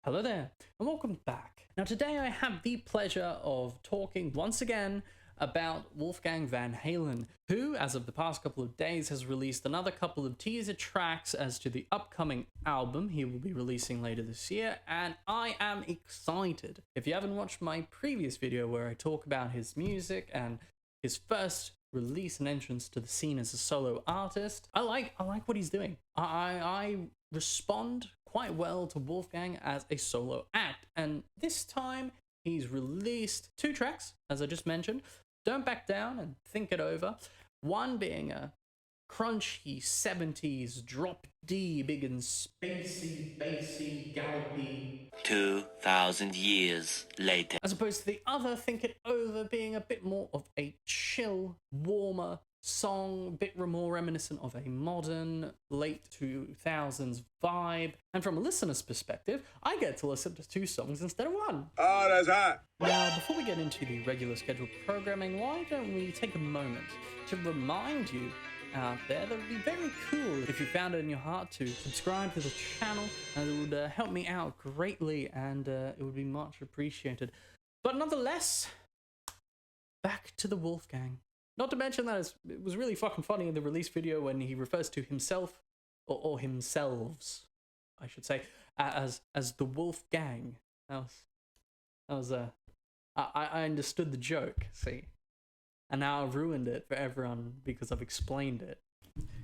Hello there, and welcome back. Now today I have the pleasure of talking once again about Wolfgang Van Halen, who, as of the past couple of days, has released another couple of teaser tracks as to the upcoming album he will be releasing later this year, and I am excited. If you haven't watched my previous video where I talk about his music and his first release and entrance to the scene as a solo artist, I like what he's doing. I respond quite well to Wolfgang as a solo act, and this time he's released two tracks, as I just mentioned, Don't Back Down and Think It Over, one being a crunchy 70s drop D, big and spacey, bassy, gallopy, 2,000 years later, as opposed to the other, Think It Over, being a bit more of a chill, warmer song, a bit more reminiscent of a modern, late 2000s vibe. And from a listener's perspective, I get to listen to two songs instead of one. Oh, that's hot. Now, before we get into the regular scheduled programming, why don't we take a moment to remind you out there that it would be very cool if you found it in your heart to subscribe to the channel, and it would help me out greatly, and it would be much appreciated. But nonetheless, back to the Wolfgang. Not to mention that it was really fucking funny in the release video when he refers to himself, or himselves, I should say, as the Wolfgang. I understood the joke, see? And now I've ruined it for everyone because I've explained it.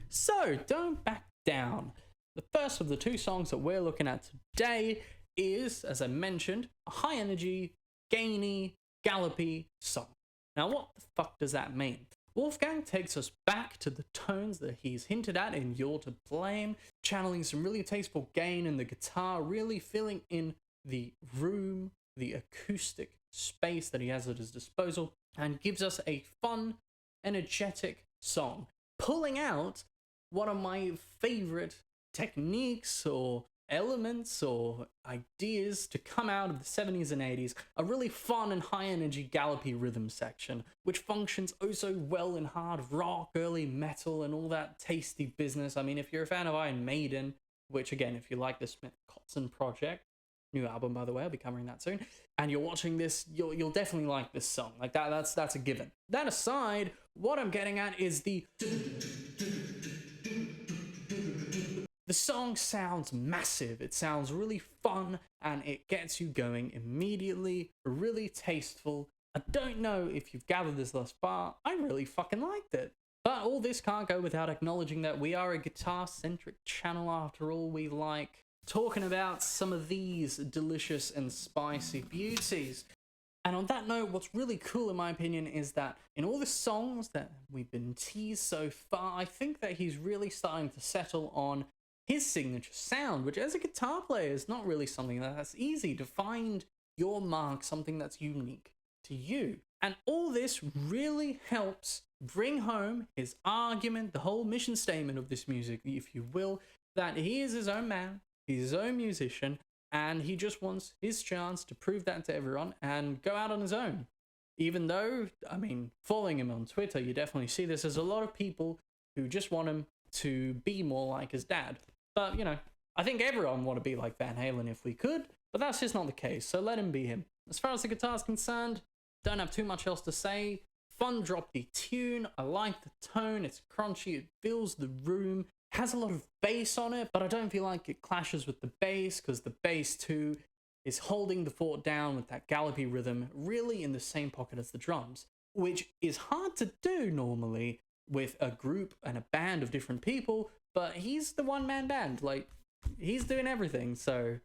So, Don't Back Down. The first of the two songs that we're looking at today is, as I mentioned, a high energy, gainy, gallopy song. Now, what the fuck does that mean? Wolfgang takes us back to the tones that he's hinted at in You're to Blame, channeling some really tasteful gain in the guitar, really filling in the room, the acoustic space that he has at his disposal, and gives us a fun, energetic song, pulling out one of my favorite techniques or elements or ideas to come out of the 70s and 80s, a really fun and high energy gallopy rhythm section, which functions oh so well in hard rock, early metal, and all that tasty business. I mean, if you're a fan of Iron Maiden, which again, if you like the Smith Kotzen project, new album by the way, I'll be covering that soon, and you're watching this, you'll definitely like this song. Like that's a given. That aside, what I'm getting at is the song sounds massive, it sounds really fun, and it gets you going immediately, really tasteful. I don't know if you've gathered this thus far, I really fucking liked it. But all this can't go without acknowledging that we are a guitar-centric channel after all. We like talking about some of these delicious and spicy beauties. And on that note, what's really cool in my opinion is that in all the songs that we've been teased so far, I think that he's really starting to settle on his signature sound, which as a guitar player is not really something that's easy to find your mark, something that's unique to you. And all this really helps bring home his argument, the whole mission statement of this music, if you will, that he is his own man, he's his own musician, and he just wants his chance to prove that to everyone and go out on his own. Even though, I mean, following him on Twitter, you definitely see this. There's a lot of people who just want him to be more like his dad. But, you know, I think everyone want to be like Van Halen if we could, but that's just not the case, so let him be him. As far as the guitar's concerned, don't have too much else to say. Fun drop D tune, I like the tone, it's crunchy, it fills the room, has a lot of bass on it, but I don't feel like it clashes with the bass, because the bass too is holding the fort down with that gallopy rhythm really in the same pocket as the drums, which is hard to do normally with a group and a band of different people, but he's the one-man band. Like, he's doing everything, so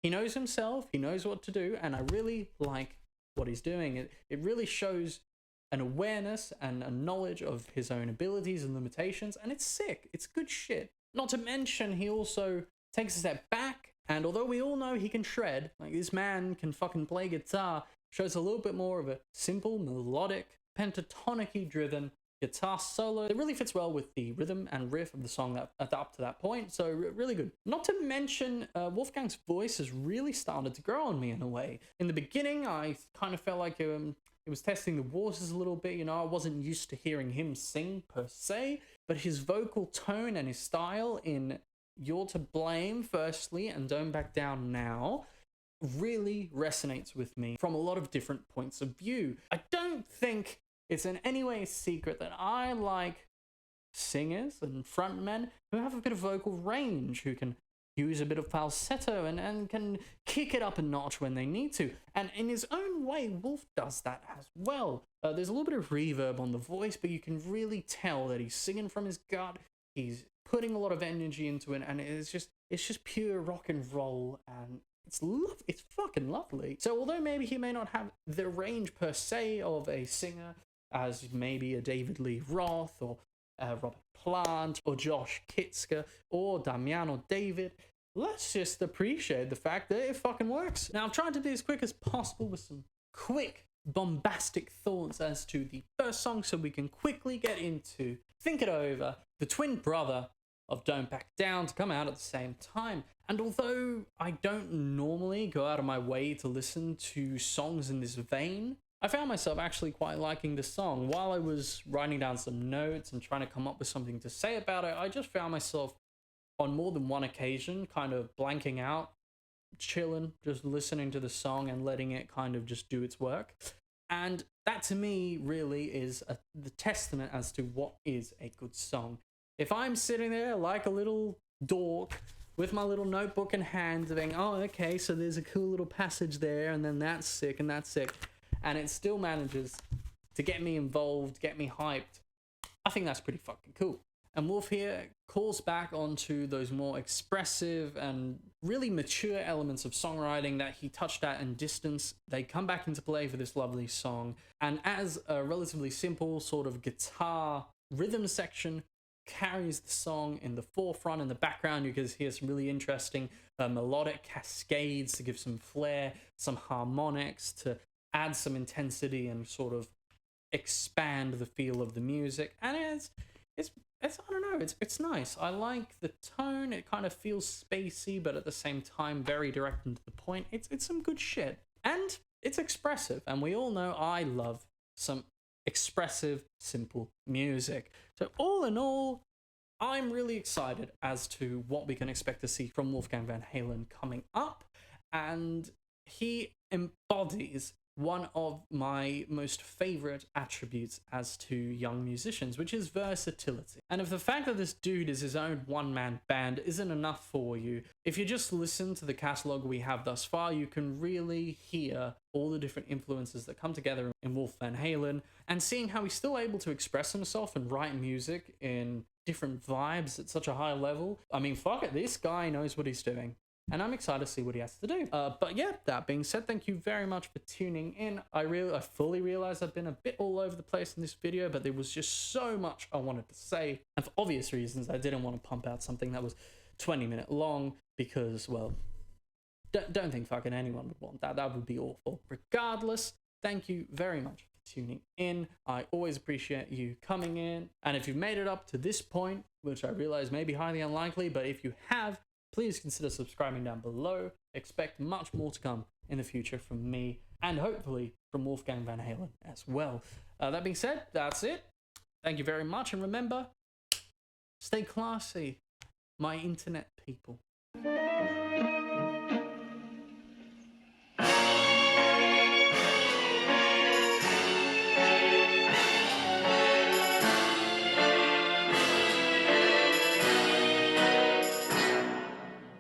he knows himself, he knows what to do, and I really like what he's doing. It really shows an awareness and a knowledge of his own abilities and limitations, and it's sick. It's good shit. Not to mention, he also takes a step back, and although we all know he can shred, like this man can fucking play guitar, shows a little bit more of a simple, melodic, pentatonic-y driven guitar solo. It really fits well with the rhythm and riff of the song that up to that point, so really good. Not to mention, Wolfgang's voice has really started to grow on me in a way. In the beginning, I kind of felt like it was testing the waters a little bit, you know, I wasn't used to hearing him sing per se, but his vocal tone and his style in You're to Blame, firstly, and Don't Back Down Now really resonates with me from a lot of different points of view. I don't think it's in any way a secret that I like singers and frontmen who have a bit of vocal range, who can use a bit of falsetto and can kick it up a notch when they need to. And in his own way, Wolf does that as well. There's a little bit of reverb on the voice, but you can really tell that he's singing from his gut. He's putting a lot of energy into it, and it's just pure rock and roll, and it's fucking lovely. So although maybe he may not have the range per se of a singer as maybe a David Lee Roth or Robert Plant or Josh Kitsker or Damiano David, let's just appreciate the fact that it fucking works. Now, I've tried to be as quick as possible with some quick bombastic thoughts as to the first song so we can quickly get into Think It Over, the twin brother of Don't Back Down, to come out at the same time. And although I don't normally go out of my way to listen to songs in this vein, I found myself actually quite liking the song. While I was writing down some notes and trying to come up with something to say about it, I just found myself on more than one occasion kind of blanking out, chilling, just listening to the song and letting it kind of just do its work. And that to me really is the testament as to what is a good song. If I'm sitting there like a little dork with my little notebook in hand saying, oh, okay, so there's a cool little passage there, and then that's sick, and that's sick, and it still manages to get me involved, get me hyped, I think that's pretty fucking cool. And Wolf here calls back onto those more expressive and really mature elements of songwriting that he touched at in Distance. They come back into play for this lovely song. And as a relatively simple sort of guitar rhythm section carries the song in the forefront, in the background you can hear some really interesting melodic cascades to give some flair, some harmonics to add some intensity and sort of expand the feel of the music. And it's I don't know, it's nice. I like the tone. It kind of feels spacey, but at the same time very direct and to the point. It's some good shit, and it's expressive. And we all know I love some expressive, simple music. So all in all, I'm really excited as to what we can expect to see from Wolfgang Van Halen coming up, and he embodies one of my most favorite attributes as to young musicians, which is versatility. And if the fact that this dude is his own one-man band isn't enough for you, if you just listen to the catalog we have thus far, you can really hear all the different influences that come together in Wolf Van Halen, and seeing how he's still able to express himself and write music in different vibes at such a high level. I mean, fuck it, this guy knows what he's doing. And I'm excited to see what he has to do. But yeah, that being said, thank you very much for tuning in. I fully realized I've been a bit all over the place in this video, but there was just so much I wanted to say. And for obvious reasons, I didn't want to pump out something that was 20-minute long because, well, don't think fucking anyone would want that. That would be awful. Regardless, thank you very much for tuning in. I always appreciate you coming in. And if you've made it up to this point, which I realize may be highly unlikely, but if you have, please consider subscribing down below. Expect much more to come in the future from me, and hopefully from Wolfgang Van Halen as well. That being said, that's it. Thank you very much, and remember, stay classy, my internet people.